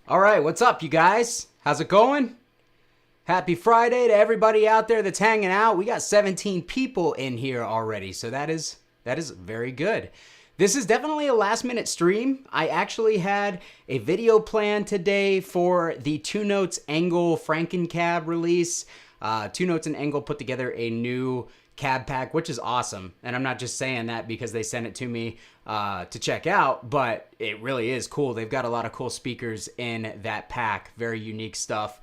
All right, what's up, you guys? How's it going? Happy Friday to everybody out there that's hanging out. We got 17 people in here already, so that is very good. This is definitely a last-minute stream. I actually had a video planned today for the Two Notes Angle Franken-cab release. Two Notes and Angle put together a new cab pack, which is awesome. And I'm not just saying that because they sent it to me to check out, but it really is cool. They've got a lot of cool speakers in that pack. Very unique stuff.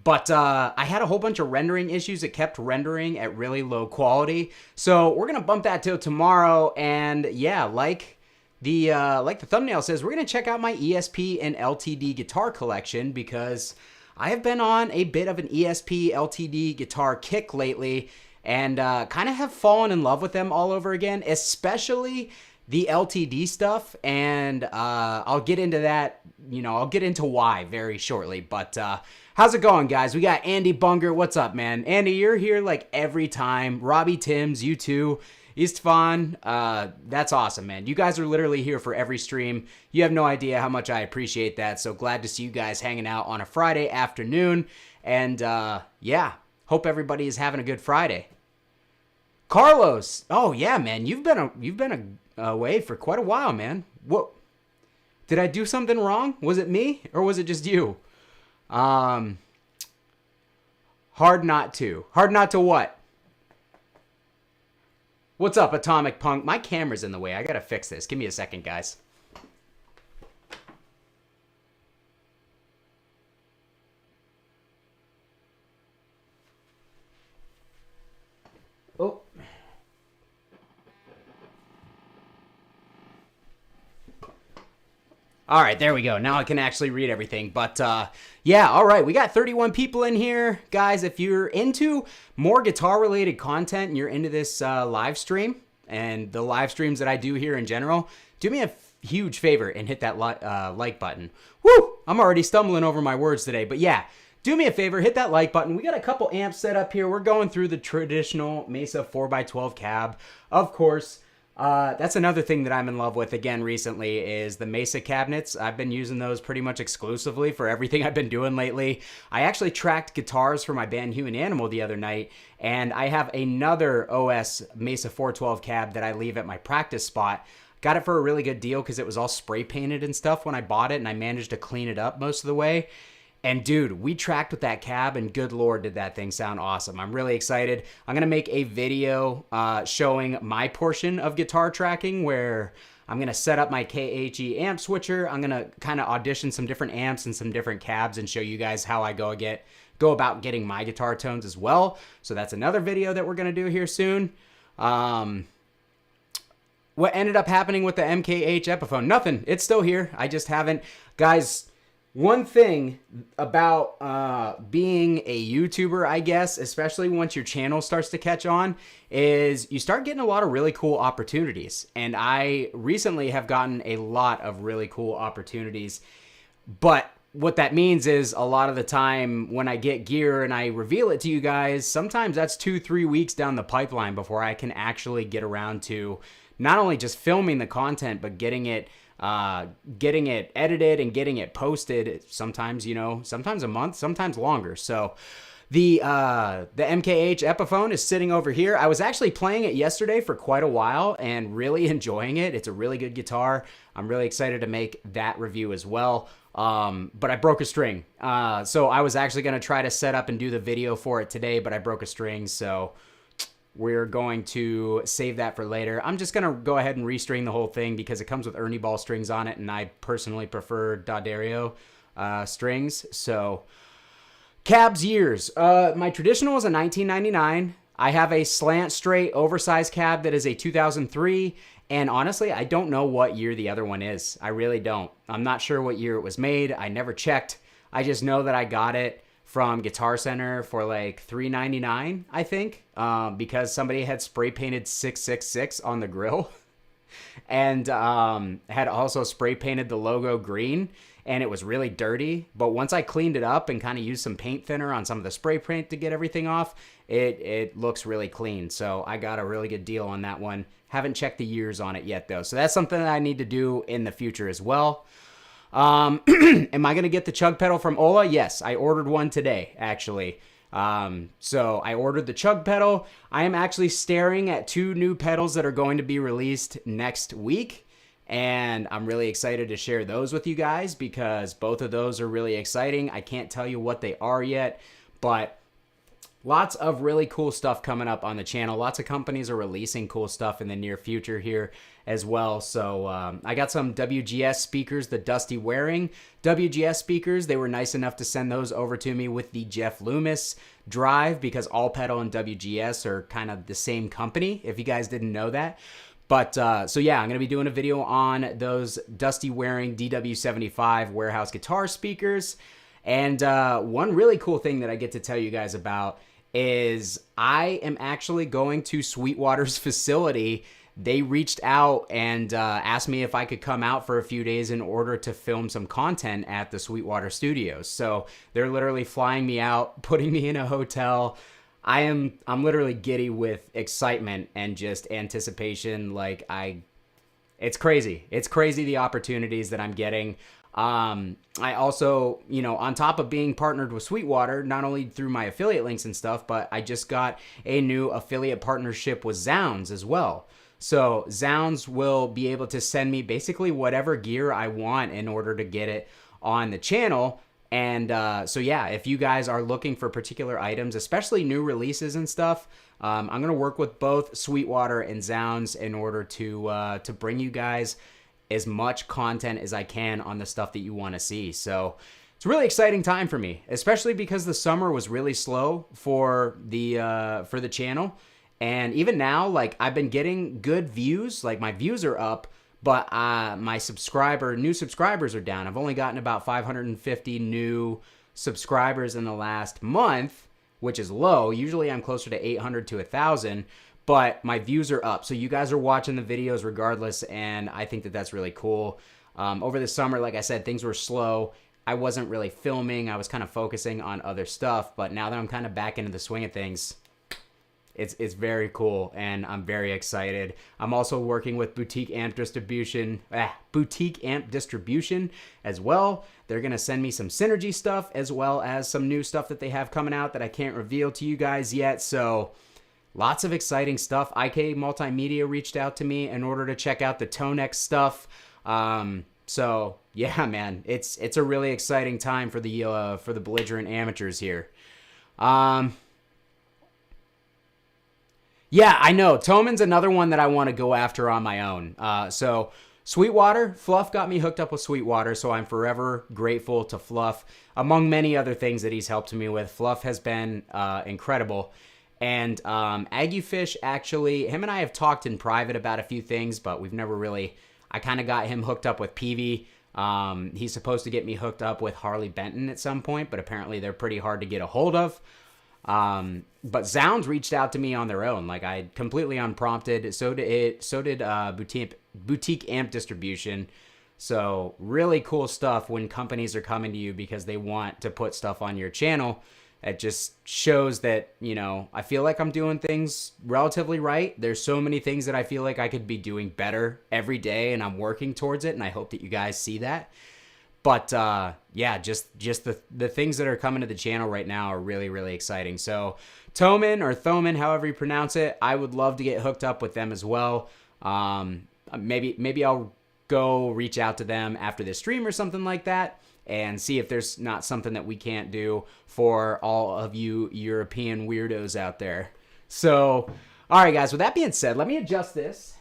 But I had a whole bunch of rendering issues. It kept rendering at really low quality. So we're going to bump that till tomorrow. And yeah, like the thumbnail says, we're going to check out my ESP and LTD guitar collection because I have been on a bit of an ESP LTD guitar kick lately and kind of have fallen in love with them all over again, especially the LTD stuff. And I'll get into that, I'll get into why very shortly. But how's it going, guys? We got Andy Bunger. What's up, man? Andy, you're here like every time. Robbie Timms, you too. Istvan, that's awesome, man. You guys are literally here for every stream. You have no idea how much I appreciate that. So glad to see you guys hanging out on a Friday afternoon. And yeah, hope everybody is having a good Friday. Carlos, oh yeah, man, you've been away for quite a while, man. What? Did I do something wrong? Was it me or was it just you? Hard not to. Hard not to what? What's up, Atomic Punk? My camera's in the way. I gotta fix this. Give me a second, guys. Oh. All right, there we go. Now I can actually read everything. But yeah, all right. We got 31 people in here. Guys, if you're into more guitar-related content and you're into this live stream and the live streams that I do here in general, do me a huge favor and hit that like button. Woo! I'm already stumbling over my words today. But yeah, do me a favor, hit that like button. We got a couple amps set up here. We're going through the traditional Mesa 4x12 cab, of course. That's another thing that I'm in love with again recently is the Mesa cabinets. I've been using those pretty much exclusively for everything I've been doing lately. I actually tracked guitars for my band Human Animal the other night, and I have another OS Mesa 412 cab that I leave at my practice spot. Got it for a really good deal because it was all spray painted and stuff when I bought it, and I managed to clean it up most of the way. And dude, we tracked with that cab and good Lord, did that thing sound awesome. I'm really excited. I'm going to make a video showing my portion of guitar tracking where I'm going to set up my KHE amp switcher. I'm going to kind of audition some different amps and some different cabs and show you guys how I go about getting my guitar tones as well. So that's another video that we're going to do here soon. What ended up happening with the MKH Epiphone? Nothing. It's still here. I just haven't. Guys, one thing about being a YouTuber, I guess, especially once your channel starts to catch on, is you start getting a lot of really cool opportunities. And I recently have gotten a lot of really cool opportunities. But what that means is a lot of the time when I get gear and I reveal it to you guys, sometimes that's 2-3 weeks down the pipeline before I can actually get around to not only just filming the content, but getting it edited and getting it posted. Sometimes, sometimes a month, sometimes longer. So the MKH Epiphone is sitting over here. I was actually playing it yesterday for quite a while and really enjoying it. It's a really good guitar. I'm really excited to make that review as well. But I broke a string. So I was actually going to try to set up and do the video for it today, but I broke a string. So we're going to save that for later. I'm just going to go ahead and restring the whole thing because it comes with Ernie Ball strings on it, and I personally prefer D'Addario strings. So, cabs years. My traditional is a 1999. I have a slant straight oversized cab that is a 2003, and honestly, I don't know what year the other one is. I really don't. I'm not sure what year it was made. I never checked. I just know that I got it from Guitar Center for like $3.99, I think, because somebody had spray painted 666 on the grill and had also spray painted the logo green, and it was really dirty. But once I cleaned it up and kind of used some paint thinner on some of the spray paint to get everything off, it looks really clean. So I got a really good deal on that one. Haven't checked the years on it yet, though. So that's something that I need to do in the future as well. Am I going to get the chug pedal from Ola? Yes, I ordered one today, actually. So I ordered the chug pedal. I am actually staring at 2 new pedals that are going to be released next week. And I'm really excited to share those with you guys because both of those are really exciting. I can't tell you what they are yet, but lots of really cool stuff coming up on the channel. Lots of companies are releasing cool stuff in the near future here as well. So I got some WGS speakers, the Dusty Waring WGS speakers. They were nice enough to send those over to me with the Jeff Loomis drive because All Pedal and WGS are kind of the same company, if you guys didn't know that. But so yeah, I'm going to be doing a video on those Dusty Waring DW75 warehouse guitar speakers. And one really cool thing that I get to tell you guys about is I am actually going to Sweetwater's facility. They reached out and asked me if I could come out for a few days in order to film some content at the Sweetwater Studios. So they're literally flying me out, putting me in a hotel. I'm literally giddy with excitement and just anticipation. Like it's crazy. It's crazy the opportunities that I'm getting. I also, on top of being partnered with Sweetwater, not only through my affiliate links and stuff, but I just got a new affiliate partnership with Zounds as well. So Zounds will be able to send me basically whatever gear I want in order to get it on the channel. And so yeah, if you guys are looking for particular items, especially new releases and stuff, I'm going to work with both Sweetwater and Zounds in order to bring you guys as much content as I can on the stuff that you want to see. So it's a really exciting time for me, especially because the summer was really slow for the channel. And even now, like I've been getting good views, like my views are up, but my new subscribers are down. I've only gotten about 550 new subscribers in the last month, which is low. Usually I'm closer to 800 to 1,000. But my views are up. So you guys are watching the videos regardless, and I think that that's really cool. Over the summer, like I said, things were slow. I wasn't really filming. I was kind of focusing on other stuff. But now that I'm kind of back into the swing of things, it's very cool, and I'm very excited. I'm also working with Boutique Amp Distribution as well. They're going to send me some Synergy stuff as well as some new stuff that they have coming out that I can't reveal to you guys yet. So lots of exciting stuff. IK Multimedia reached out to me in order to check out the Tonex stuff. So yeah, man, it's a really exciting time for the belligerent amateurs here. Yeah, I know. Toman's another one that I want to go after on my own. So Sweetwater, Fluff got me hooked up with Sweetwater, so I'm forever grateful to Fluff. Among many other things that he's helped me with, Fluff has been incredible. And Aguefish, actually, him and I have talked in private about a few things, but we've never really, I kind of got him hooked up with Peavy. He's supposed to get me hooked up with Harley Benton at some point, but apparently they're pretty hard to get a hold of. But Zounds reached out to me on their own, like I completely unprompted. So did Boutique Amp Distribution. So really cool stuff when companies are coming to you because they want to put stuff on your channel. It just shows that, I feel like I'm doing things relatively right. There's so many things that I feel like I could be doing better every day, and I'm working towards it, and I hope that you guys see that. But yeah, just the things that are coming to the channel right now are really, really exciting. So Thoman or Thoman, however you pronounce it, I would love to get hooked up with them as well. Maybe I'll go reach out to them after this stream or something like that and see if there's not something that we can't do for all of you European weirdos out there. So, all right, guys, with that being said, let me adjust this.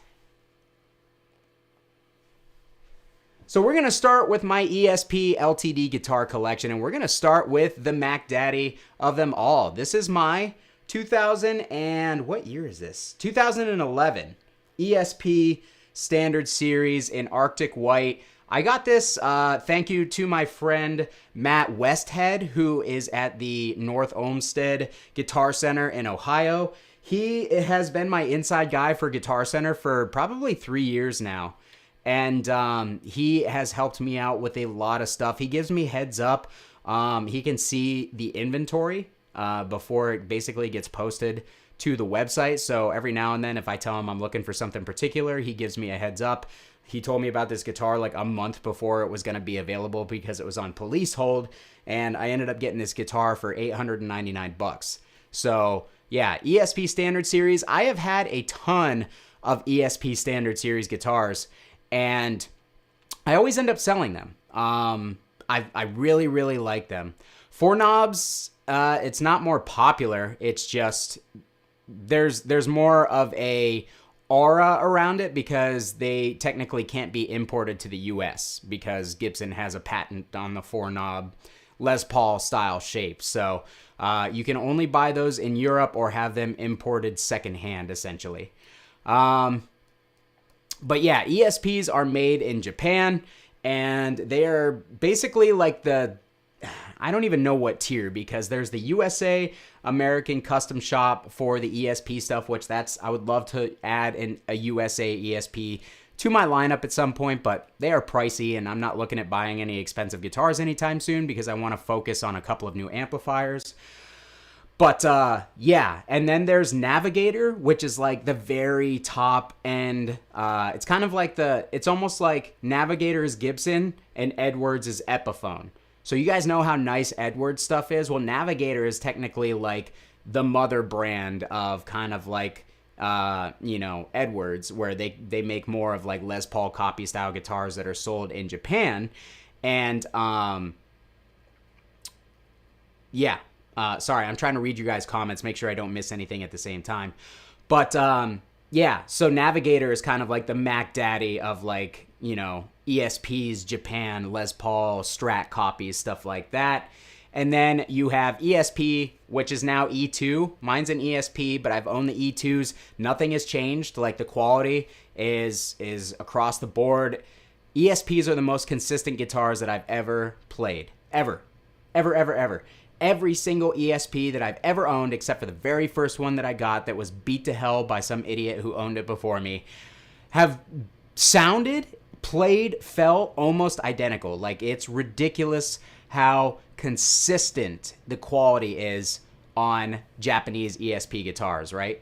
So we're going to start with my ESP LTD guitar collection, and we're going to start with the Mac Daddy of them all. This is my 2011 ESP Standard Series in Arctic White. I got this thank you to my friend Matt Westhead, who is at the North Olmsted Guitar Center in Ohio. He has been my inside guy for Guitar Center for probably 3 years now. And he has helped me out with a lot of stuff. He gives me heads up. He can see the inventory before it basically gets posted to the website. So every now and then, if I tell him I'm looking for something particular, he gives me a heads up. He told me about this guitar like a month before it was going to be available because it was on police hold, and I ended up getting this guitar for $899. So yeah, ESP Standard Series. I have had a ton of ESP Standard Series guitars, and I always end up selling them. I really, really like them. Four knobs, it's not more popular. It's just there's more of a aura around it because they technically can't be imported to the US because Gibson has a patent on the four knob Les Paul style shape. So you can only buy those in Europe or have them imported secondhand, essentially. But yeah, ESPs are made in Japan, and they are basically like I don't even know what tier, because there's the USA American custom shop for the ESP stuff, which I would love to add a USA ESP to my lineup at some point, but they are pricey, and I'm not looking at buying any expensive guitars anytime soon because I want to focus on a couple of new amplifiers. But yeah, and then there's Navigator, which is like the very top end. It's kind of like it's almost like Navigator is Gibson and Edwards is Epiphone. So you guys know how nice Edwards stuff is? Well, Navigator is technically like the mother brand of kind of like, Edwards, where they make more of like Les Paul copy style guitars that are sold in Japan. And yeah. Sorry, I'm trying to read you guys' comments, make sure I don't miss anything at the same time. But yeah, so Navigator is kind of like the Mac Daddy of like, ESPs, Japan, Les Paul, Strat copies, stuff like that. And then you have ESP, which is now E2. Mine's an ESP, but I've owned the E2s. Nothing has changed. Like the quality is across the board. ESPs are the most consistent guitars that I've ever played. Ever. Every single ESP that I've ever owned, except for the very first one that I got that was beat to hell by some idiot who owned it before me, have sounded, played, felt almost identical. Like, it's ridiculous how consistent the quality is on Japanese ESP guitars, right?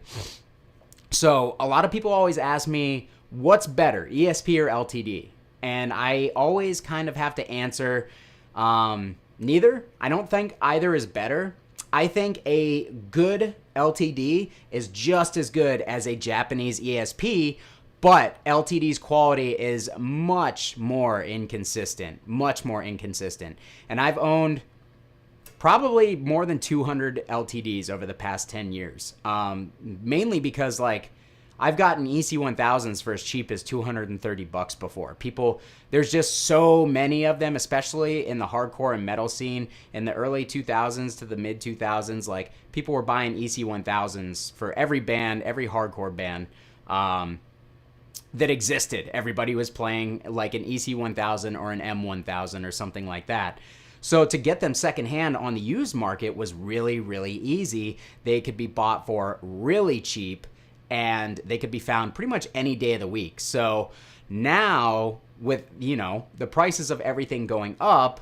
So a lot of people always ask me, what's better, ESP or LTD? And I always kind of have to answer, neither. I don't think either is better. I think a good LTD is just as good as a Japanese ESP, but LTD's quality is much more inconsistent. And I've owned probably more than 200 LTDs over the past 10 years. Mainly because, like, I've gotten EC-1000s for as cheap as $230 before. There's just so many of them, especially in the hardcore and metal scene in the early 2000s to the mid 2000s. Like, people were buying EC-1000s for every band, every hardcore band that existed. Everybody was playing like an EC-1000 or an M-1000 or something like that. So to get them secondhand on the used market was really, really easy. They could be bought for really cheap, and they could be found pretty much any day of the week. So now, with, the prices of everything going up,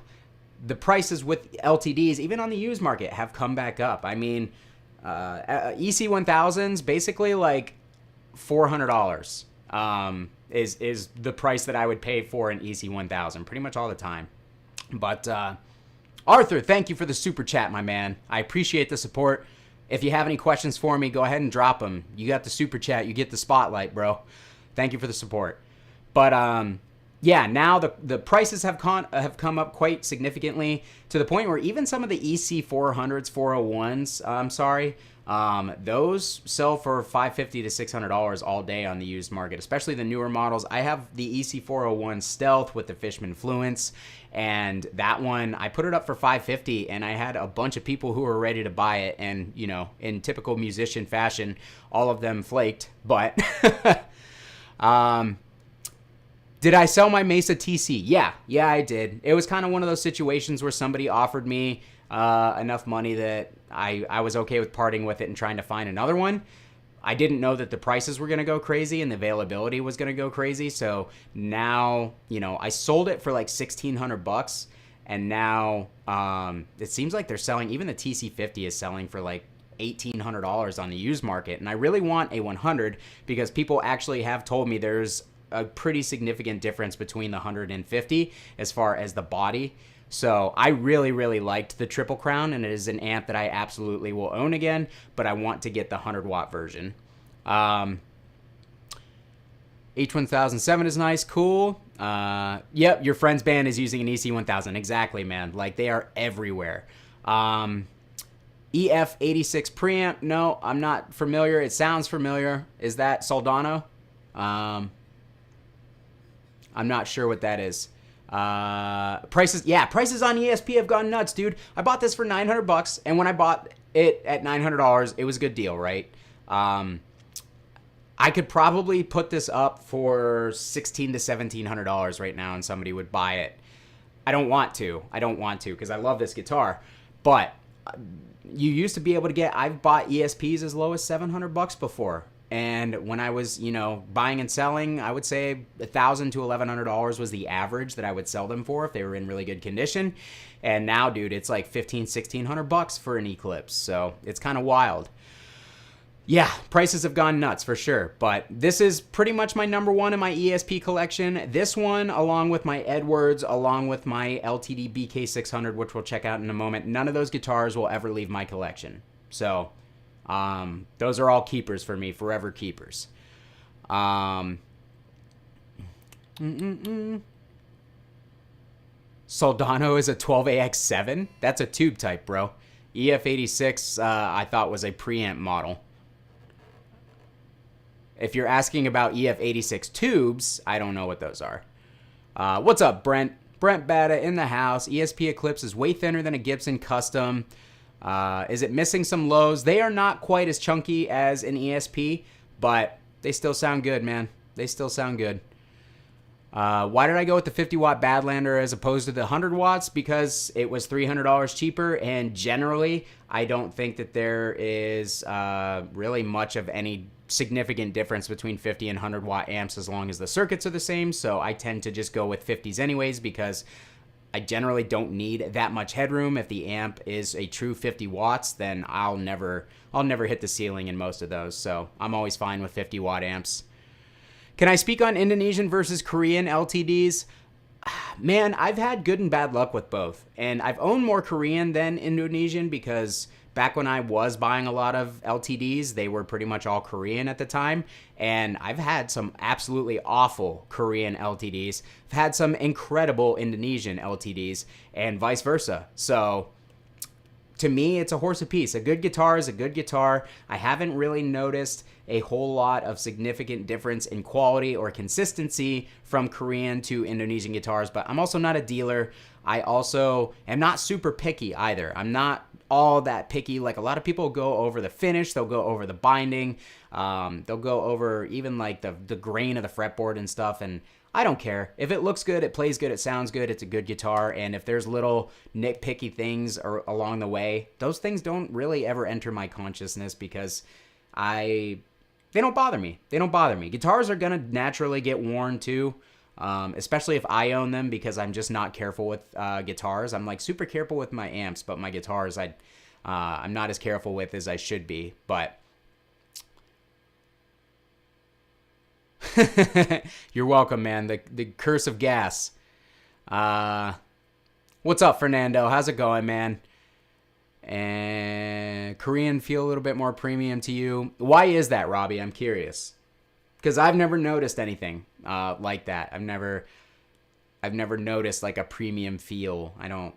the prices with LTDs, even on the used market, have come back up. I mean, EC-1000s, basically like $400 is the price that I would pay for an EC-1000 pretty much all the time. But Arthur, thank you for the super chat, my man. I appreciate the support. If you have any questions for me, go ahead and drop them. You got the super chat. You get the spotlight, bro. Thank you for the support. But yeah, now the prices have come up quite significantly to the point where even some of the EC-400s, 401s, those sell for $550 to $600 all day on the used market, especially the newer models. I have the EC-401 Stealth with the Fishman Fluence, and that one, I put it up for $550, and I had a bunch of people who were ready to buy it, and, in typical musician fashion, all of them flaked, but did I sell my Mesa TC? Yeah, I did. It was kind of one of those situations where somebody offered me enough money that I was okay with parting with it and trying to find another one. I didn't know that the prices were going to go crazy and the availability was going to go crazy. So now, I sold it for like $1,600, And now it seems like they're selling, even the TC50 is selling for like $1,800 on the used market. And I really want a 100 because people actually have told me there's a pretty significant difference between the 150 as far as the body. So I really, really liked the Triple Crown, and it is an amp that I absolutely will own again, but I want to get the 100 watt version. H1007 is nice, cool. Yep, your friend's band is using an EC-1000. Exactly, man. Like, they are everywhere. EF86 preamp, no, I'm not familiar. It sounds familiar. Is that Soldano? I'm not sure what that is. Prices on ESP have gone nuts, dude. I bought this for $900, and when I bought it at $900, it was a good deal, right? I could probably put this up for $1,600 to $1,700 right now, and somebody would buy it. I don't want to because I love this guitar, but you used to be able to get, I've bought ESPs as low as $700 before. And when I was, buying and selling, I would say $1,000 to $1,100 was the average that I would sell them for if they were in really good condition. And now, dude, it's like $1,500, $1,600 for an Eclipse. So it's kind of wild. Yeah, prices have gone nuts for sure. But this is pretty much my number one in my ESP collection. This one, along with my Edwards, along with my LTD BK-600, which we'll check out in a moment, none of those guitars will ever leave my collection. So those are all keepers for me, forever keepers. Soldano is a 12AX7. That's a tube type, bro. EF86 I thought was a preamp model. If you're asking about EF86 tubes, I don't know what those are. What's up, Brent? Brent Bata in the house. ESP Eclipse is way thinner than a Gibson Custom. Is it missing some lows? They are not quite as chunky as an ESP, but they still sound good, man. They still sound good. Why did I go with the 50 watt Badlander as opposed to the 100 watts? Because it was $300 cheaper, and generally, I don't think that there is really much of any significant difference between 50 and 100 watt amps as long as the circuits are the same. So I tend to just go with 50s anyways because I generally don't need that much headroom. If the amp is a true 50 watts, then I'll never hit the ceiling in most of those. So I'm always fine with 50 watt amps. Can I speak on Indonesian versus Korean LTDs? Man, I've had good and bad luck with both. And I've owned more Korean than Indonesian because back when I was buying a lot of LTDs, they were pretty much all Korean at the time. And I've had some absolutely awful Korean LTDs. I've had some incredible Indonesian LTDs and vice versa. So to me, it's a horse apiece. A good guitar is a good guitar. I haven't really noticed a whole lot of significant difference in quality or consistency from Korean to Indonesian guitars, but I'm also not a dealer. I also am not super picky either. I'm not all that picky. Like a lot of people go over the finish, they'll go over the binding, they'll go over even like the grain of the fretboard and stuff, and I don't care. If it looks good, it plays good, it sounds good, it's a good guitar, and if there's little nitpicky things along the way, those things don't really ever enter my consciousness because they don't bother me. They don't bother me. Guitars are going to naturally get worn too, especially if I own them because I'm just not careful with guitars. I'm like super careful with my amps, but my guitars I'm not as careful with as I should be. But you're welcome, man. The curse of gas. What's up, Fernando? How's it going, man? And Korean feel a little bit more premium to you. Why is that, Robbie? I'm curious. Because I've never noticed anything like that. I've never noticed like a premium feel. I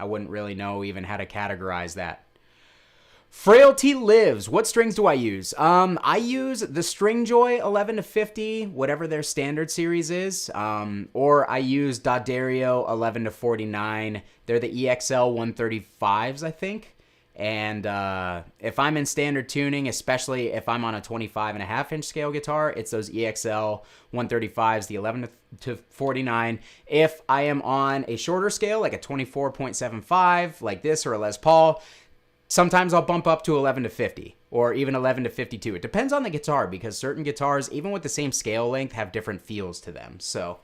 wouldn't really know even how to categorize that. Frailty lives. What strings do I use? I use the Stringjoy 11 to 50, whatever their standard series is, or I use D'Addario 11 to 49. They're the EXL 135s, I think. And if I'm in standard tuning, especially if I'm on a 25.5-inch scale guitar, it's those EXL 135s, the 11 to 49. If I am on a shorter scale, like a 24.75, like this or a Les Paul, sometimes I'll bump up to 11 to 50 or even 11 to 52. It depends on the guitar because certain guitars, even with the same scale length, have different feels to them. So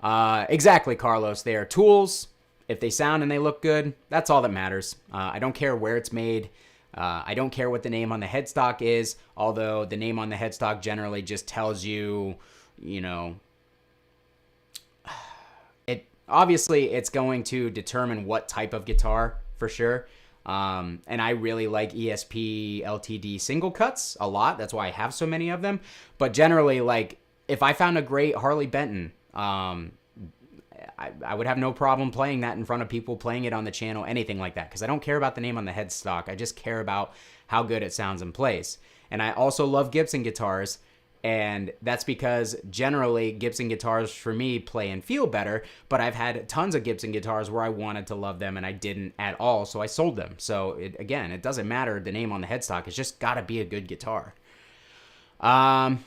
Exactly, Carlos. They are tools. If they sound and they look good, that's all that matters. I don't care where it's made. I don't care what the name on the headstock is, although the name on the headstock generally just tells you, you know, obviously it's going to determine what type of guitar for sure. And I really like ESP LTD single cuts a lot. That's why I have so many of them. But generally, like, if I found a great Harley Benton, I would have no problem playing that in front of people, playing it on the channel, anything like that. Because I don't care about the name on the headstock. I just care about how good it sounds and plays. And I also love Gibson guitars. And that's because generally Gibson guitars for me play and feel better, but I've had tons of Gibson guitars where I wanted to love them and I didn't at all, so I sold them. So again, it doesn't matter the name on the headstock. It's just got to be a good guitar. I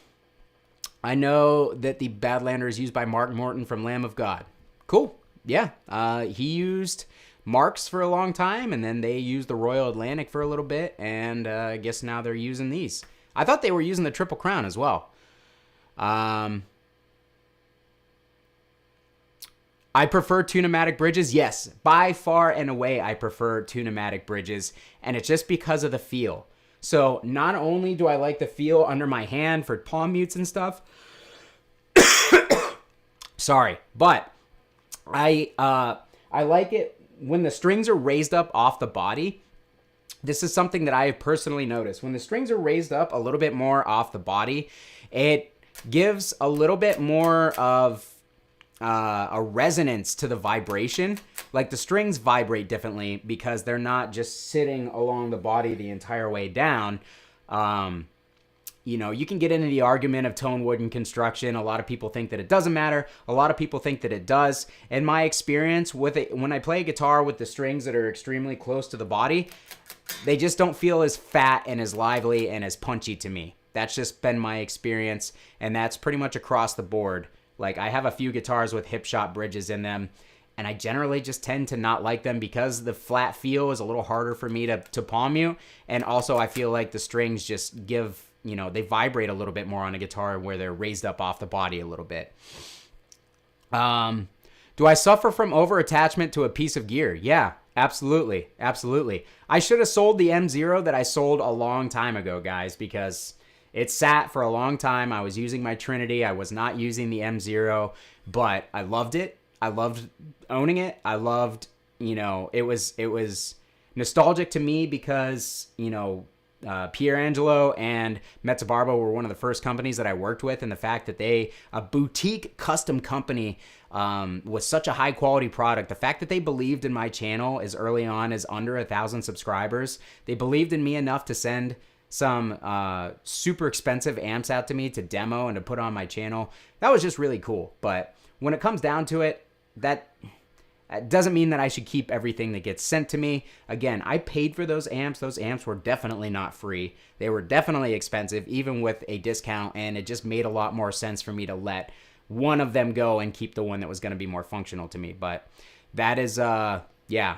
know that the Badlander is used by Mark Morton from Lamb of God. Cool. Yeah. He used Marks for a long time, and then they used the Royal Atlantic for a little bit, and I guess now they're using these. I thought they were using the Triple Crown as well. I prefer tunematic bridges. Yes, by far and away, I prefer tunematic bridges, and it's just because of the feel. So not only do I like the feel under my hand for palm mutes and stuff, sorry, but I like it when the strings are raised up off the body. This is something that I have personally noticed. When the strings are raised up a little bit more off the body, it gives a little bit more of a resonance to the vibration. Like the strings vibrate differently because they're not just sitting along the body the entire way down. You know, you can get into the argument of tone, wood, and construction. A lot of people think that it doesn't matter. A lot of people think that it does. In my experience with it, when I play a guitar with the strings that are extremely close to the body, they just don't feel as fat and as lively and as punchy to me. That's just been my experience, and that's pretty much across the board. Like, I have a few guitars with hip shot bridges in them, and I generally just tend to not like them because the flat feel is a little harder for me to palm mute, and also I feel like the strings just give, you know, they vibrate a little bit more on a guitar where they're raised up off the body a little bit. Do I suffer from over-attachment to a piece of gear? Yeah, absolutely. Absolutely. I should have sold the M0 that I sold a long time ago, guys, because it sat for a long time. I was using my Trinity. I was not using the M0, but I loved it. I loved owning it. I loved, you know, it was nostalgic to me because, you know, Pierangelo and Mezzabarbo were one of the first companies that I worked with, and the fact that a boutique custom company was such a high quality product, the fact that they believed in my channel as early on as under 1,000 subscribers, they believed in me enough to send some super expensive amps out to me to demo and to put on my channel. That was just really cool. But when it comes down to it, that doesn't mean that I should keep everything that gets sent to me. Again, I paid for those amps. Those amps were definitely not free. They were definitely expensive, even with a discount, and it just made a lot more sense for me to let one of them go and keep the one that was going to be more functional to me. But that is, yeah.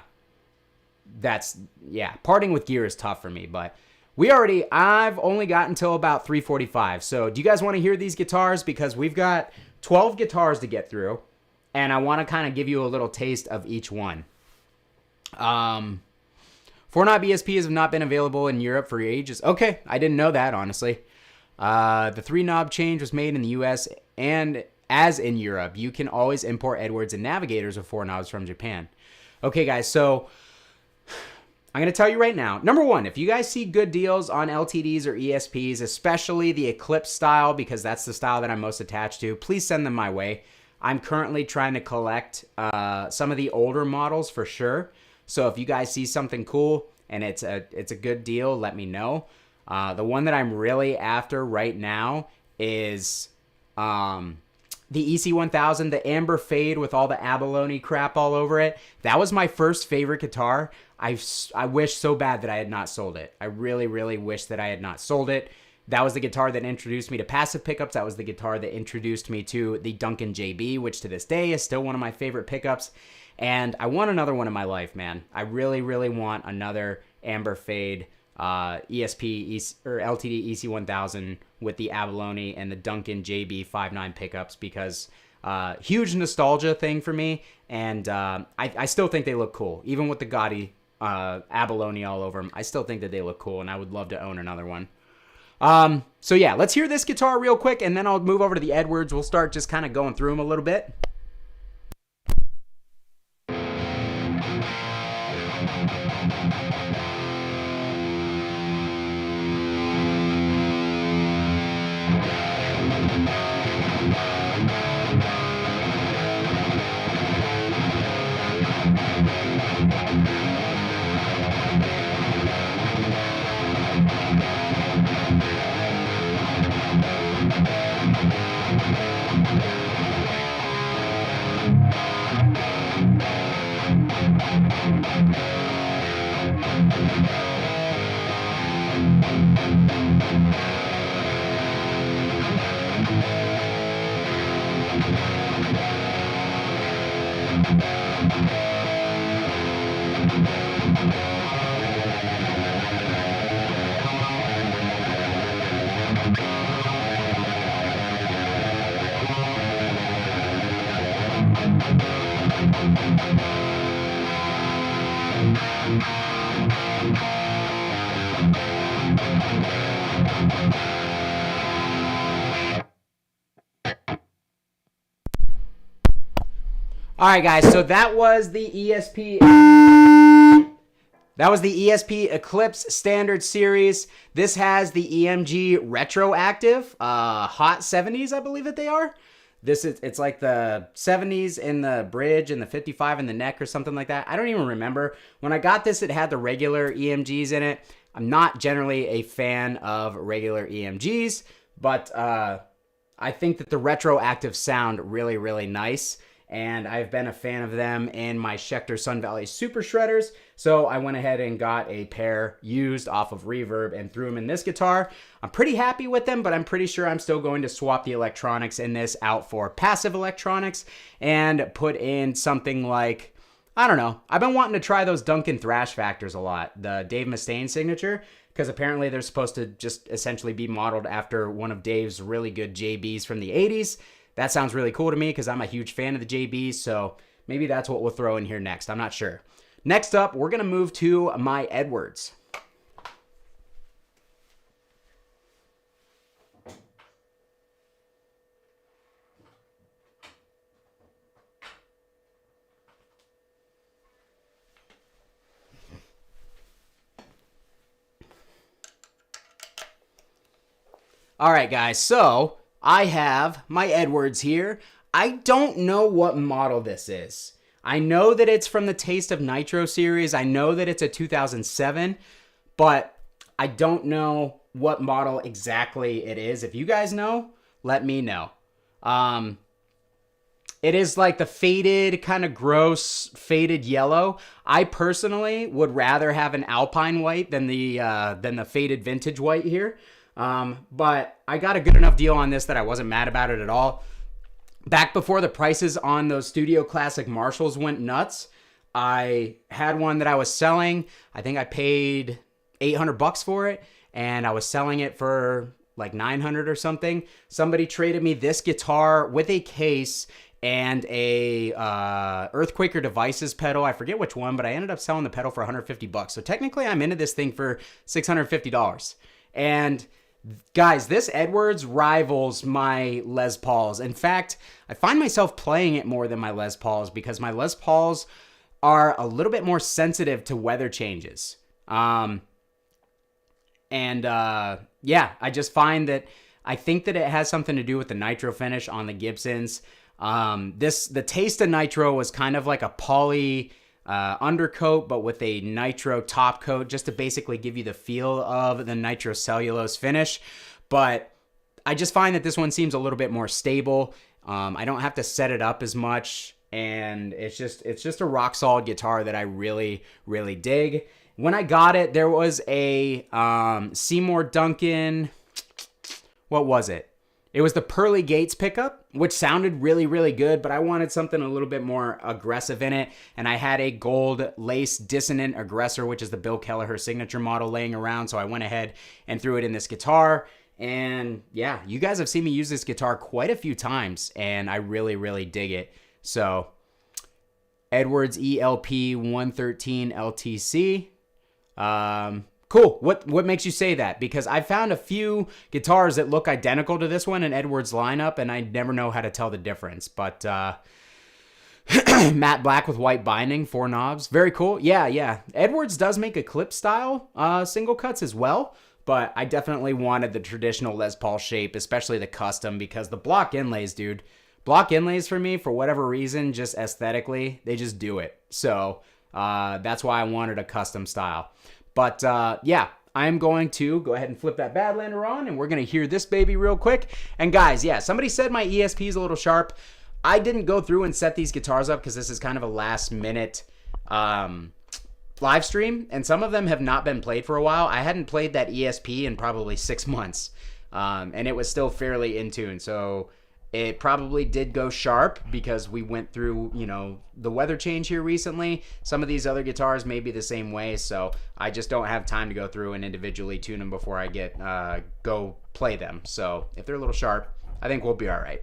Parting with gear is tough for me, but I've only got until about 3:45. So do you guys want to hear these guitars? Because we've got 12 guitars to get through, and I want to kind of give you a little taste of each one. 4-knob ESPs have not been available in Europe for ages. Okay, I didn't know that, honestly. The 3-knob change was made in the US, and as in Europe, you can always import Edwards and Navigators with 4 knobs from Japan. Okay, guys, so I'm going to tell you right now. Number one, if you guys see good deals on LTDs or ESPs, especially the Eclipse style, because that's the style that I'm most attached to, please send them my way. I'm currently trying to collect some of the older models for sure. So if you guys see something cool and it's a good deal, let me know. The one that I'm really after right now is the EC-1000, the amber fade with all the abalone crap all over it. That was my first favorite guitar. I wish so bad that I had not sold it. I really, really wish that I had not sold it. That was the guitar that introduced me to passive pickups. That was the guitar that introduced me to the Duncan JB, which to this day is still one of my favorite pickups. And I want another one in my life, man. I really, really want another amber fade LTD EC-1000 with the abalone and the Duncan JB 5.9 pickups, because Huge nostalgia thing for me, and I still think they look cool. Even with the gaudy abalone all over them, I still think that they look cool, and I would love to own another one. So yeah, let's hear this guitar real quick, and then I'll move over to the Edwards. We'll start just kind of going through them a little bit. All right, guys, so that was the ESP Eclipse Standard Series. This has the EMG Retroactive Hot 70s, I believe that they are. It's like the 70s in the bridge and the 55 in the neck or something like that. I don't even remember. When I got this, it had the regular EMGs in it. I'm not generally a fan of regular EMGs, but I think that the retroactive sound really, really nice. And I've been a fan of them in my Schecter Sun Valley Super Shredders. So I went ahead and got a pair used off of Reverb and threw them in this guitar. I'm pretty happy with them, but I'm pretty sure I'm still going to swap the electronics in this out for passive electronics and put in something like, I don't know. I've been wanting to try those Duncan Thrash Factors a lot, the Dave Mustaine signature, because apparently they're supposed to just essentially be modeled after one of Dave's really good JBs from the 80s. That sounds really cool to me because I'm a huge fan of the JBs, so maybe that's what we'll throw in here next. I'm not sure. Next up, we're going to move to my Edwards. All right, guys, so I have my Edwards here. I don't know what model this is. I know that it's from the Taste of Nitro series. I know that it's a 2007, but I don't know what model exactly it is. If you guys know, let me know. It is like the faded, kind of gross, faded yellow. I personally would rather have an Alpine white than the faded vintage white here. But I got a good enough deal on this that I wasn't mad about it at all. Back before the prices on those Studio Classic Marshalls went nuts, I had one that I was selling. I think I paid $800 for it, and I was selling it for like $900 or something. Somebody traded me this guitar with a case and a Earthquaker Devices pedal. I forget which one, but I ended up selling the pedal for $150. So technically I'm into this thing for $650. And guys, this Edwards rivals my Les Pauls. In fact, I find myself playing it more than my Les Pauls because my Les Pauls are a little bit more sensitive to weather changes. Yeah, I just find that I think that it has something to do with the nitro finish on the Gibsons. The Taste of Nitro was kind of like a poly undercoat, but with a nitro top coat, just to basically give you the feel of the nitro cellulose finish. But I just find that this one seems a little bit more stable. I don't have to set it up as much, and it's just a rock solid guitar that I really, really dig. When I got it, there was a Seymour Duncan, what was it? It was the Pearly Gates pickup, which sounded really, really good, but I wanted something a little bit more aggressive in it, and I had a gold lace dissonant aggressor, which is the Bill Kelleher signature model, laying around, so I went ahead and threw it in this guitar, And yeah, you guys have seen me use this guitar quite a few times, and I really, really dig it. So Edwards ELP 113 LTC. Cool. What makes you say that? Because I found a few guitars that look identical to this one in Edwards lineup, and I never know how to tell the difference. But matte black with white binding, 4 knobs. Very cool. Yeah. Edwards does make Eclipse style single cuts as well, but I definitely wanted the traditional Les Paul shape, especially the custom, because the block inlays, dude. Block inlays for me, for whatever reason, just aesthetically, they just do it. So that's why I wanted a custom style. But yeah, I'm going to go ahead and flip that Badlander on, and we're going to hear this baby real quick. And guys, yeah, somebody said my ESP is a little sharp. I didn't go through and set these guitars up because this is kind of a last minute live stream, and some of them have not been played for a while. I hadn't played that ESP in probably 6 months, and it was still fairly in tune. So it probably did go sharp because we went through, you know, the weather change here recently. Some of these other guitars may be the same way, so I just don't have time to go through and individually tune them before I get go play them. So if they're a little sharp, I think we'll be all right.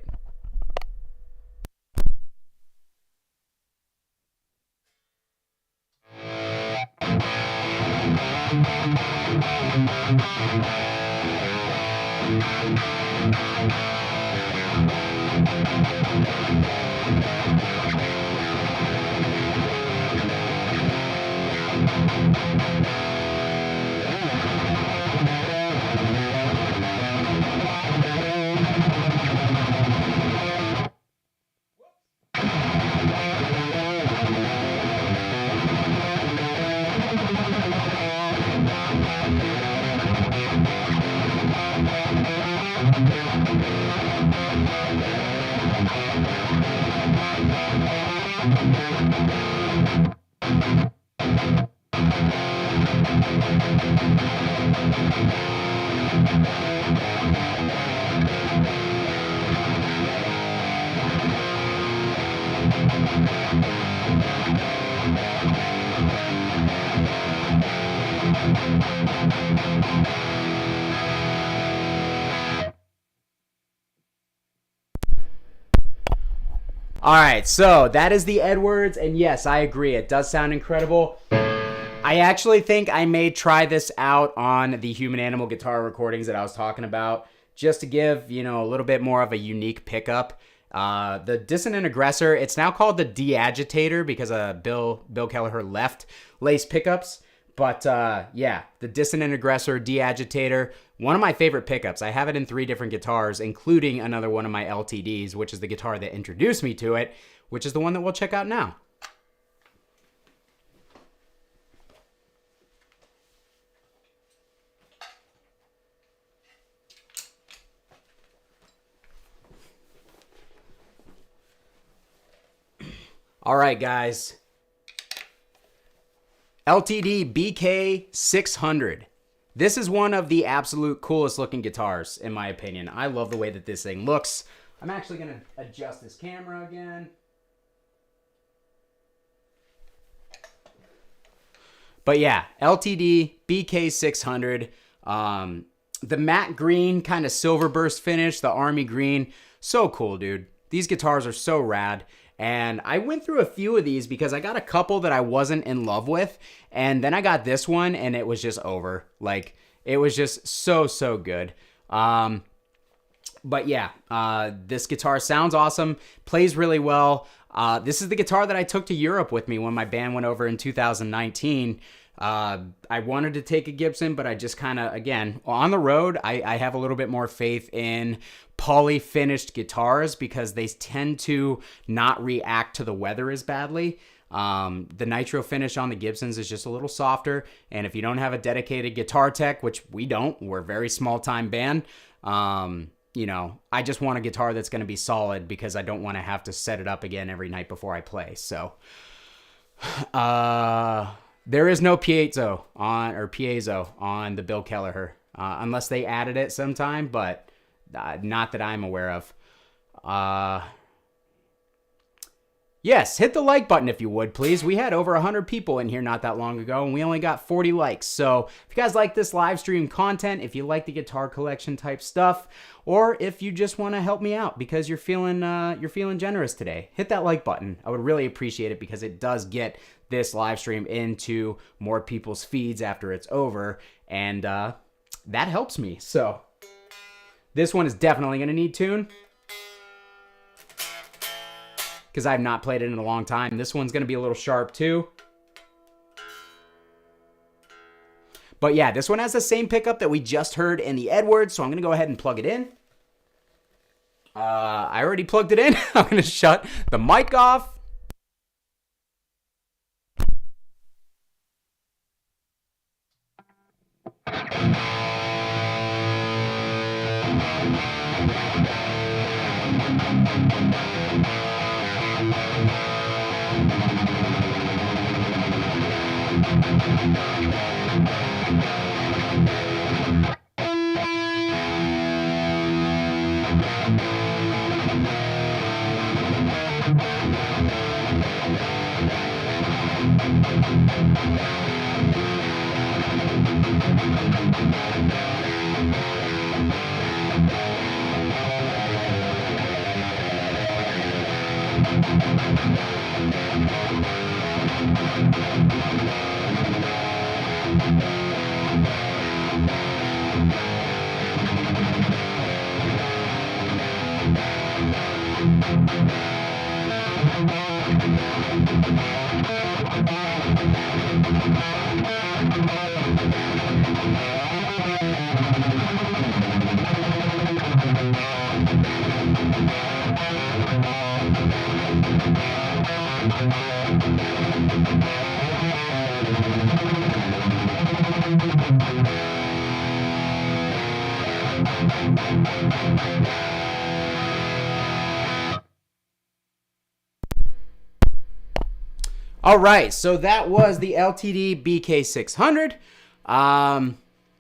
All right, so that is the Edwards, and yes, I agree. It does sound incredible. I actually think I may try this out on the Human Animal guitar recordings that I was talking about, just to give, you know, a little bit more of a unique pickup. The Dissonant Aggressor, it's now called the De-Agitator because Bill Kelleher left Lace Pickups. But yeah, the Dissonant Aggressor, De-Agitator, one of my favorite pickups. I have it in 3 different guitars, including another one of my LTDs, which is the guitar that introduced me to it, which is the one that we'll check out now. All right, guys. LTD BK-600. This is one of the absolute coolest looking guitars, in my opinion. I love the way that this thing looks. I'm actually going to adjust this camera again. But yeah, LTD BK-600. The matte green, kind of silver burst finish, the army green. So cool, dude. These guitars are so rad. And I went through a few of these because I got a couple that I wasn't in love with. And then I got this one and it was just over. Like, it was just so good. But yeah, this guitar sounds awesome, plays really well. This is the guitar that I took to Europe with me when my band went over in 2019. I wanted to take a Gibson, but I just kind of, again, on the road, I have a little bit more faith in poly-finished guitars because they tend to not react to the weather as badly. The nitro finish on the Gibsons is just a little softer, and if you don't have a dedicated guitar tech, which we don't, we're a very small-time band, you know, I just want a guitar that's going to be solid because I don't want to have to set it up again every night before I play. So, there is no piezo on the Bill Kelleher, unless they added it sometime, but not that I'm aware of. Yes, hit the like button if you would, please. We had over 100 people in here not that long ago, and we only got 40 likes. So if you guys like this live stream content, if you like the guitar collection type stuff, or if you just want to help me out because you're feeling generous today, hit that like button. I would really appreciate it because it does get this live stream into more people's feeds after it's over, and that helps me. So this one is definitely going to need tune, because I've not played it in a long time. This one's going to be a little sharp too. But yeah, this one has the same pickup that we just heard in the Edwards, so I'm going to go ahead and plug it in. I already plugged it in. I'm going to shut the mic off. All right, so that was the LTD BK-600.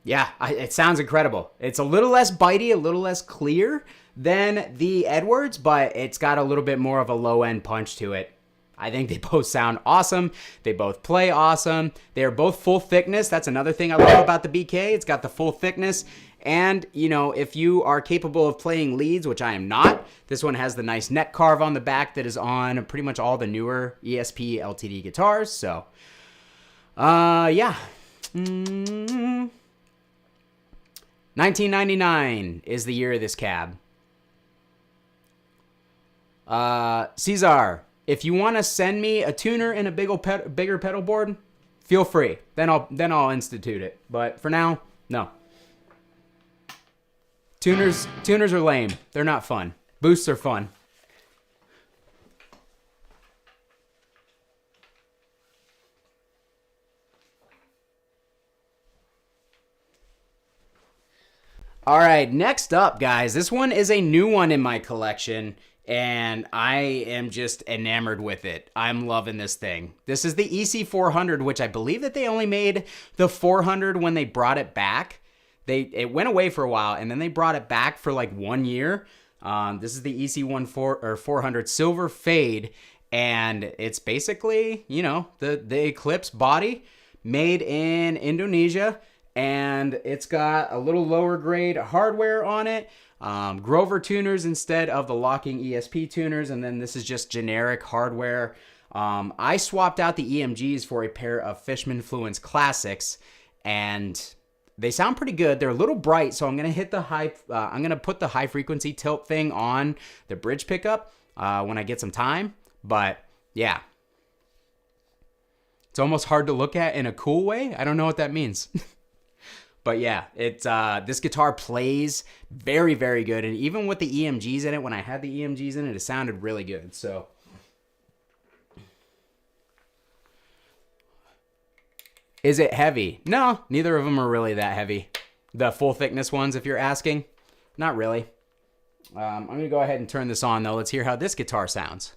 Yeah, it sounds incredible. It's a little less bitey, a little less clear than the Edwards, but it's got a little bit more of a low-end punch to it. I think they both sound awesome. They both play awesome. They're both full thickness. That's another thing I love about the BK. It's got the full thickness. And, you know, if you are capable of playing leads, which I am not, this one has the nice neck carve on the back that is on pretty much all the newer ESP LTD guitars. So, yeah. 1999 is the year of this cab. Cesar, if you want to send me a tuner and a bigger pedal board, feel free. Then I'll institute it. But for now, no. Tuners are lame. They're not fun. Boosts are fun. All right, next up, guys. This one is a new one in my collection, and I am just enamored with it. I'm loving this thing. This is the EC-400, which I believe that they only made the 400 when they brought it back. It went away for a while, and then they brought it back for like 1 year. This is the EC-400 Silver Fade, and it's basically, you know, the Eclipse body made in Indonesia, and it's got a little lower grade hardware on it. Grover tuners instead of the locking ESP tuners, and then this is just generic hardware. I swapped out the EMGs for a pair of Fishman Fluence Classics, and they sound pretty good. They're a little bright, so I'm gonna hit the high. I'm gonna put the high frequency tilt thing on the bridge pickup when I get some time. But yeah, it's almost hard to look at in a cool way. I don't know what that means. But yeah, this guitar plays very, very good, and even with the EMGs in it, when I had the EMGs in it, it sounded really good. So. Is it heavy? No, neither of them are really that heavy. The full thickness ones, if you're asking. Not really. I'm going to go ahead and turn this on, though. Let's hear how this guitar sounds.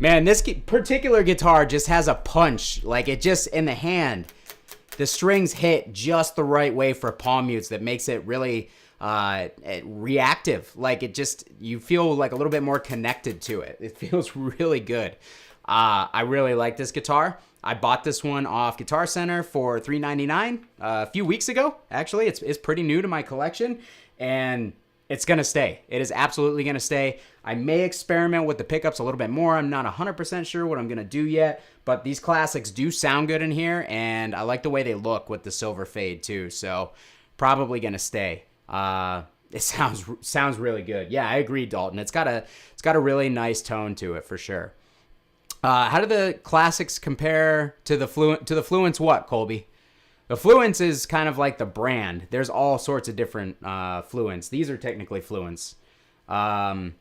Man, this particular guitar just has a punch. Like, it just, in the hand, the strings hit just the right way for palm mutes that makes it really reactive. Like, it just, you feel like a little bit more connected to it. It feels really good. I really like this guitar. I bought this one off Guitar Center for $3.99 a few weeks ago. Actually, it's pretty new to my collection, and it's going to stay. It is absolutely going to stay. I may experiment with the pickups a little bit more. I'm not 100% sure what I'm going to do yet, but these classics do sound good in here, and I like the way they look with the silver fade too, so probably going to stay. It sounds really good. Yeah, I agree, Dalton. It's got a really nice tone to it for sure. How do the classics compare to the Fluence what, Colby? The Fluence is kind of like the brand. There's all sorts of different Fluence. These are technically Fluence. I'm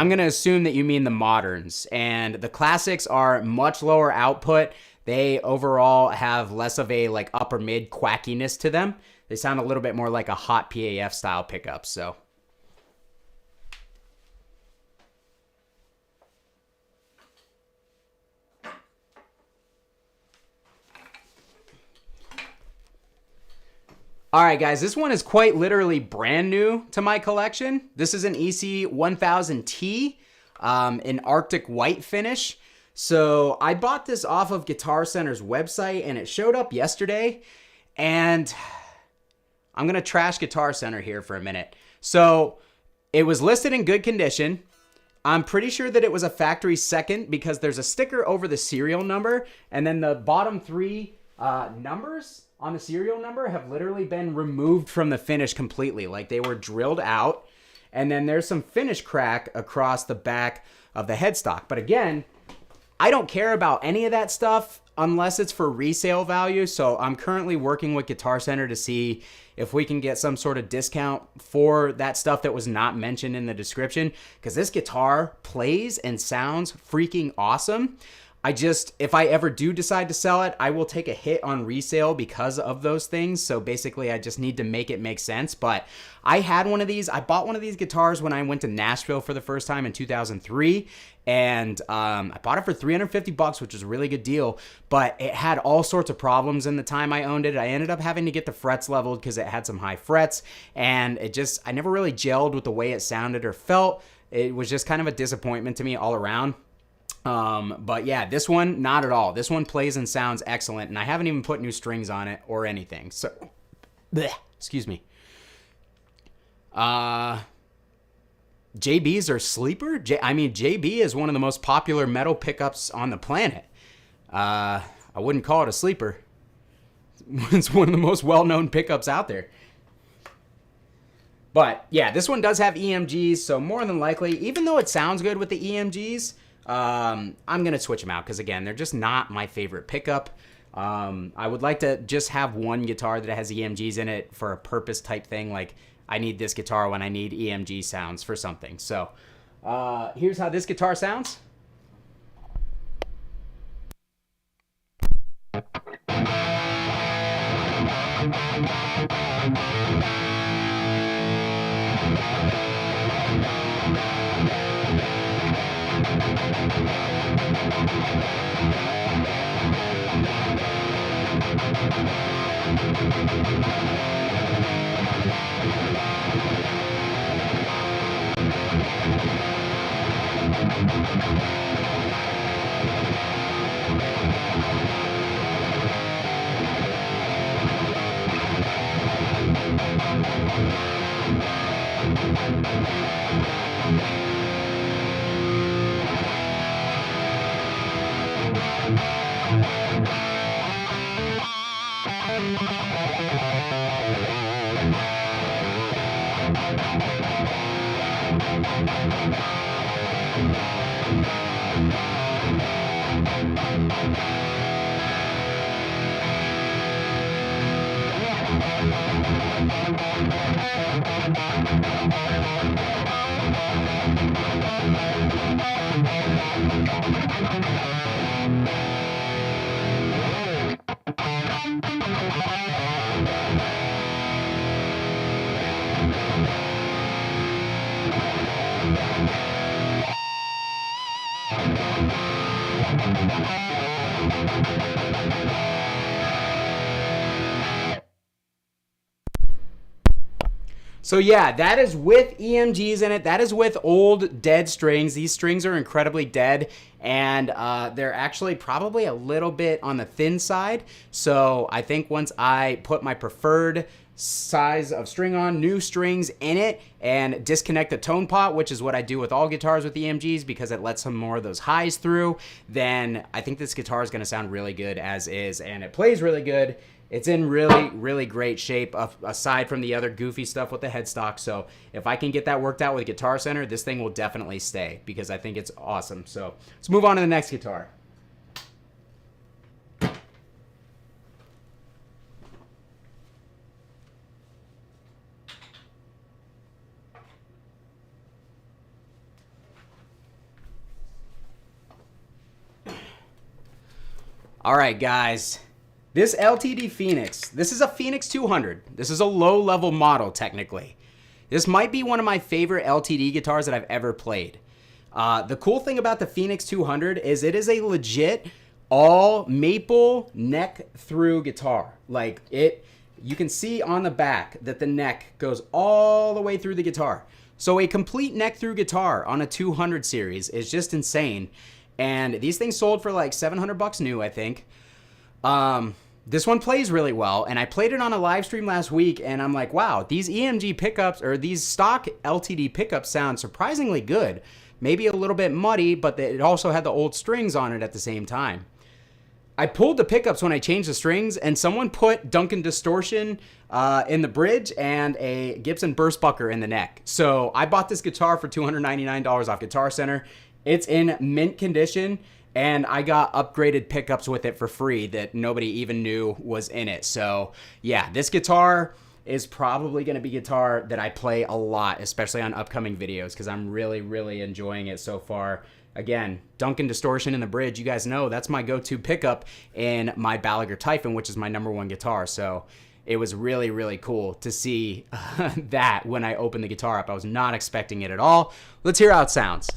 gonna assume that you mean the moderns, and the classics are much lower output. They overall have less of a like upper mid quackiness to them. They sound a little bit more like a hot PAF style pickup. So. All right, guys, this one is quite literally brand new to my collection. This is an EC-1000T, an Arctic white finish. So I bought this off of Guitar Center's website, and it showed up yesterday. And I'm going to trash Guitar Center here for a minute. So it was listed in good condition. I'm pretty sure that it was a factory second because there's a sticker over the serial number, and then the bottom three numbers on the serial number have literally been removed from the finish completely. Like, they were drilled out, and then there's some finish crack across the back of the headstock. But again, I don't care about any of that stuff unless it's for resale value. So I'm currently working with Guitar Center to see if we can get some sort of discount for that stuff that was not mentioned in the description, because this guitar plays and sounds freaking awesome. If I ever do decide to sell it, I will take a hit on resale because of those things. So basically, I just need to make it make sense. But I had one of these. I bought one of these guitars when I went to Nashville for the first time in 2003. And I bought it for $350, which was a really good deal. But it had all sorts of problems in the time I owned it. I ended up having to get the frets leveled because it had some high frets. And I never really gelled with the way it sounded or felt. It was just kind of a disappointment to me all around. But yeah, this one, not at all. This one plays and sounds excellent, and I haven't even put new strings on it or anything. So, bleh, excuse me. JBs are sleeper? JB is one of the most popular metal pickups on the planet. I wouldn't call it a sleeper. It's one of the most well-known pickups out there. But yeah, this one does have EMGs, so more than likely, even though it sounds good with the EMGs, I'm going to switch them out because, again, they're just not my favorite pickup. I would like to just have one guitar that has EMGs in it for a purpose type thing. Like, I need this guitar when I need EMG sounds for something. So here's how this guitar sounds. So yeah, that is with EMGs in it. That is with old dead strings. These strings are incredibly dead, and they're actually probably a little bit on the thin side. So I think once I put my preferred size of string on, new strings in it, and disconnect the tone pot, which is what I do with all guitars with EMGs because it lets some more of those highs through, then I think this guitar is going to sound really good as is, and it plays really good. It's in really, really great shape aside from the other goofy stuff with the headstock. So if I can get that worked out with Guitar Center, this thing will definitely stay because I think it's awesome. So let's move on to the next guitar. All right, guys. This LTD Phoenix, this is a Phoenix 200. This is a low-level model, technically. This might be one of my favorite LTD guitars that I've ever played. The cool thing about the Phoenix 200 is it is a legit all maple neck-through guitar. Like, you can see on the back that the neck goes all the way through the guitar. So a complete neck-through guitar on a 200 series is just insane. And these things sold for like $700 new, I think. This one plays really well, and I played it on a live stream last week, and I'm like, wow, these EMG pickups, or these stock LTD pickups sound surprisingly good. Maybe a little bit muddy, but it also had the old strings on it at the same time. I pulled the pickups when I changed the strings, and someone put Duncan Distortion in the bridge and a Gibson Burstbucker in the neck. So I bought this guitar for $299 off Guitar Center. It's in mint condition. And I got upgraded pickups with it for free that nobody even knew was in it. So yeah, this guitar is probably going to be a guitar that I play a lot, especially on upcoming videos, because I'm really, really enjoying it so far. Again, Duncan Distortion in the bridge, you guys know that's my go-to pickup in my Balaguer Typhon, which is my #1 guitar. So it was really, really cool to see that when I opened the guitar up. I was not expecting it at all. Let's hear how it sounds.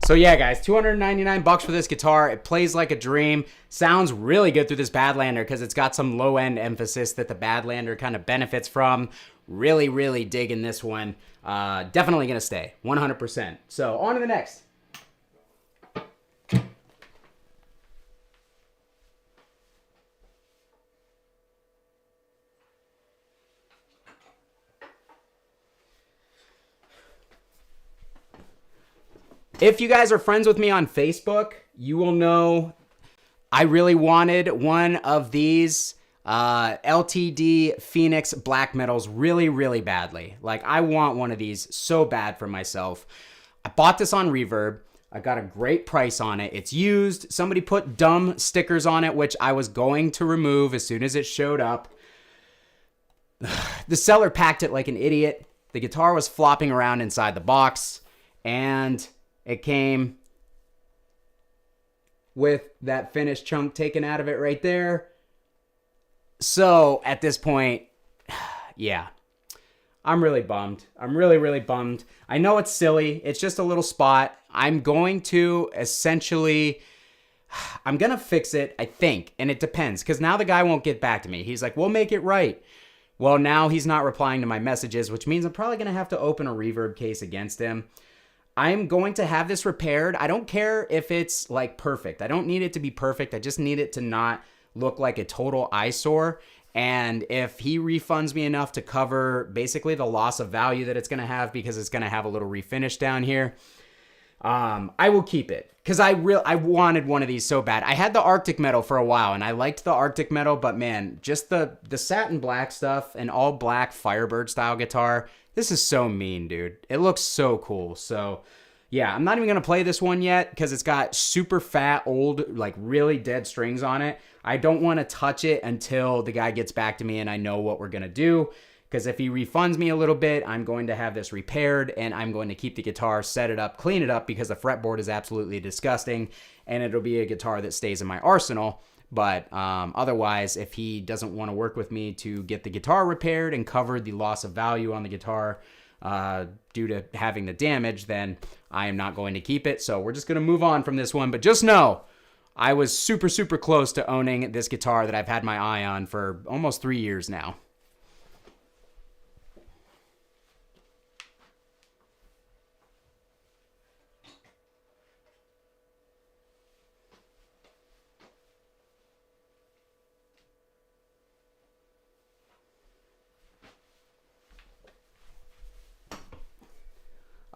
So yeah, guys, $299 for this guitar. It plays like a dream. Sounds really good through this Badlander because it's got some low-end emphasis that the Badlander kind of benefits from. Really, really digging this one. Definitely going to stay, 100%. So on to the next. If you guys are friends with me on Facebook, you will know I really wanted one of these LTD Phoenix black metals really, really badly. Like, I want one of these so bad for myself. I bought this on Reverb. I got a great price on it. It's used. Somebody put dumb stickers on it, which I was going to remove as soon as it showed up. The seller packed it like an idiot. The guitar was flopping around inside the box, and it came with that finished chunk taken out of it right there. So at this point, yeah, I'm really bummed. I'm really, really bummed. I know it's silly. It's just a little spot. I'm going to essentially, I'm going to fix it, I think. And it depends, because now the guy won't get back to me. He's like, we'll make it right. Well, now he's not replying to my messages, which means I'm probably going to have to open a Reverb case against him. I'm going to have this repaired. I don't care if it's like perfect. I don't need it to be perfect. I just need it to not look like a total eyesore. And if he refunds me enough to cover basically the loss of value that it's going to have, because it's going to have a little refinish down here, I will keep it, because I wanted one of these so bad. I had the Arctic metal for a while, and I liked the Arctic metal, but man, just the satin black stuff and all black Firebird style guitar, this is so mean, dude. It looks so cool. So yeah, I'm not even going to play this one yet because it's got super fat, old, like really dead strings on it. I don't want to touch it until the guy gets back to me and I know what we're going to do. Because if he refunds me a little bit, I'm going to have this repaired, and I'm going to keep the guitar, set it up, clean it up, because the fretboard is absolutely disgusting, and it'll be a guitar that stays in my arsenal. But otherwise, if he doesn't want to work with me to get the guitar repaired and cover the loss of value on the guitar due to having the damage, then I am not going to keep it. So we're just going to move on from this one. But just know, I was super, super close to owning this guitar that I've had my eye on for almost 3 years now.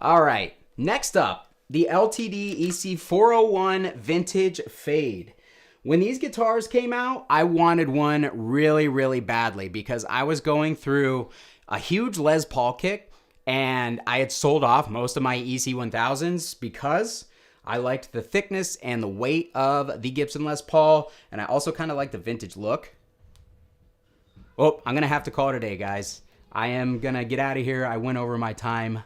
All right, next up, the LTD EC-401 Vintage Fade. When these guitars came out, I wanted one really, really badly because I was going through a huge Les Paul kick, and I had sold off most of my EC-1000s because I liked the thickness and the weight of the Gibson Les Paul, and I also kind of like the vintage look. Oh, I'm going to have to call it a day, guys. I am going to get out of here. I went over my time.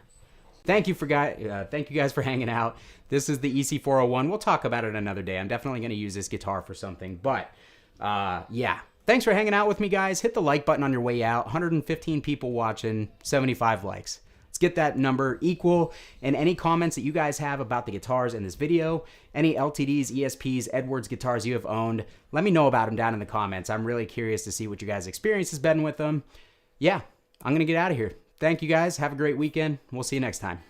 Thank you guys for hanging out. This is the EC-401. We'll talk about it another day. I'm definitely going to use this guitar for something. But, yeah. Thanks for hanging out with me, guys. Hit the like button on your way out. 115 people watching, 75 likes. Let's get that number equal. And any comments that you guys have about the guitars in this video, any LTDs, ESPs, Edwards guitars you have owned, let me know about them down in the comments. I'm really curious to see what you guys' experience has been with them. Yeah, I'm going to get out of here. Thank you guys. Have a great weekend. We'll see you next time.